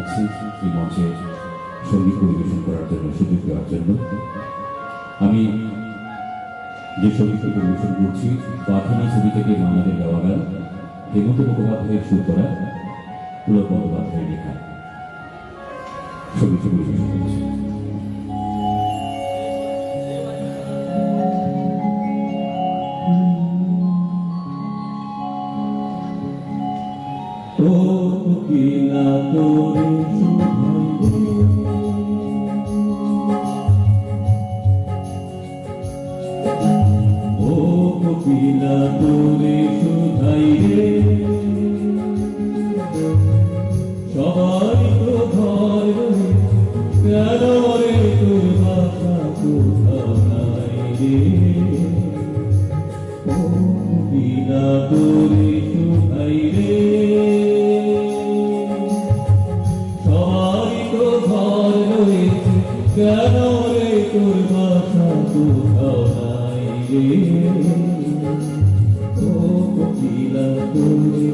জানাচ্ছি এই মঞ্চে সঙ্গীত পরিবেশন করার জন্য, সুযোগ দেওয়ার জন্য। আমি যে সঙ্গীত পরিবেশন করছি প্রার্থনা ছবি থেকে বাংলাদেশ গাওয়া গান, হেমন্ত মুখোপাধ্যায়ের সুর করা, পুলক বন্দ্যোপাধ্যায়ের লেখা সঙ্গীত পরিবেশন করছি। ও কোকিলা তোরে ও কোকিলা তোরে শুধাই রে, সবাই তো ঘর কেন রে তোর বাসা কোথাও নাই রে। ও কোকিলা তোরে শুধাই রে, কেন রে তোর বাসা কোথাও নাই রে। ও কোকিলা তোরে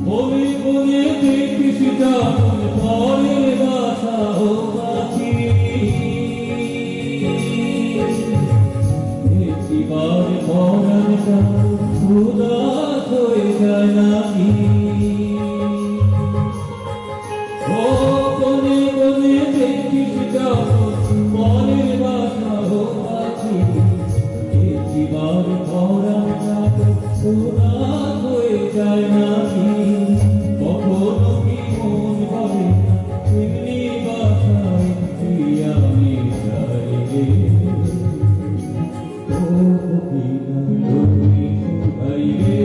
বলে বলে দেখিস যখন ঘরের বাসা ও পাখি, একটিবার পরাণটা উদাস হয়ে যায় নাকি। ও কোনে কোনে দেখিস যখন ঘরের বাসা ও পাখি, একটিবার পরাণটা উদাস হয়ে যায় নাকি। কখনো কি মন ভাবে এমনি বাসায় আমি যাই রে। ও কোকিলা তোরে শুধাই রে,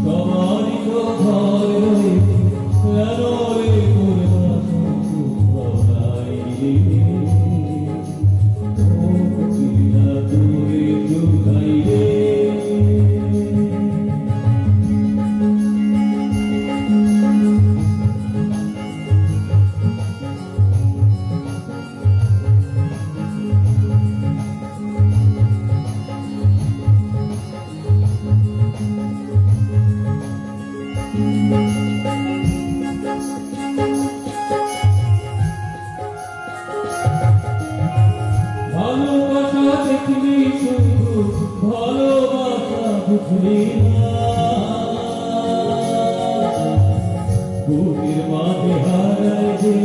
সবারই তো ঘর রয়েছে কেন রে তোর বাসা কোথাও নাই রে। ও কোকিলা তোরে শুধাই রে। ভালোবাসা দেখলি শুধু ভালোবাসা বুঝলি না, বুকের মাঝে হারায় যে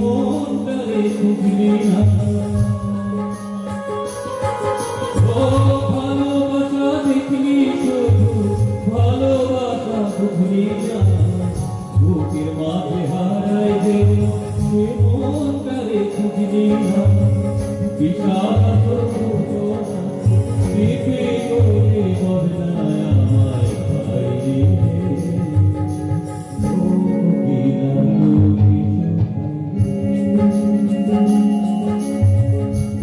মনটারে বুঝলি না। ও ভালোবাসা দেখলি শুধু ভালোবাসা বুঝলি না, বুকের মাঝে হারায় যে মনটারে বুঝলি না। বিশাল দেখে করে বদলায় আমায় ভাই রে। ও কোকিলা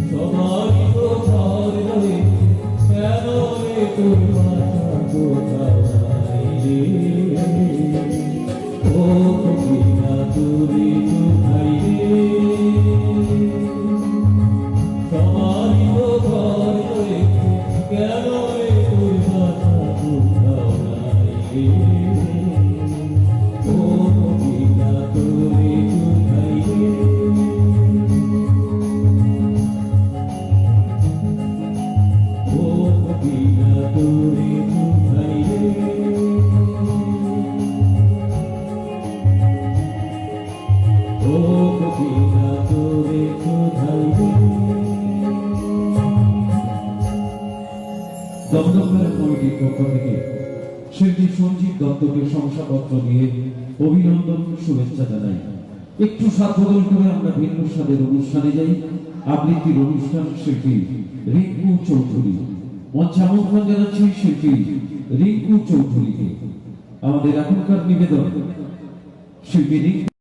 সবারই তো ঘর রয়ে কেন রে তোর বাসা কোথাও নাই রে। ও কোকিলা তোরে শুধাই রে, সবারই তো ঘর রয়েছে কেন রে তোর বাসা কোথাও নাই রে। ও কোকিলা তোরে শুধাই রে। ও কোকিলা তোরে শুধাই রে। ও কোকিলা তোরে শুধাই রে। দমদমের কমিটির পক্ষ থেকে শিল্পী সঞ্জীব দত্তকে শংসাপত্র দিয়ে অভিনন্দন শুভেচ্ছা জানাই। একটু সাত বদল করে আমরা ভিন্ন স্বাদের অনুষ্ঠানে যাই। আবৃত্তির অনুষ্ঠান শিল্পী রিঙ্কু চৌধুরী, মঞ্চে আমন্ত্রণ জানাচ্ছি শিল্পী রিঙ্কু চৌধুরীকে। আমাদের এখনকার নিবেদন শিল্পী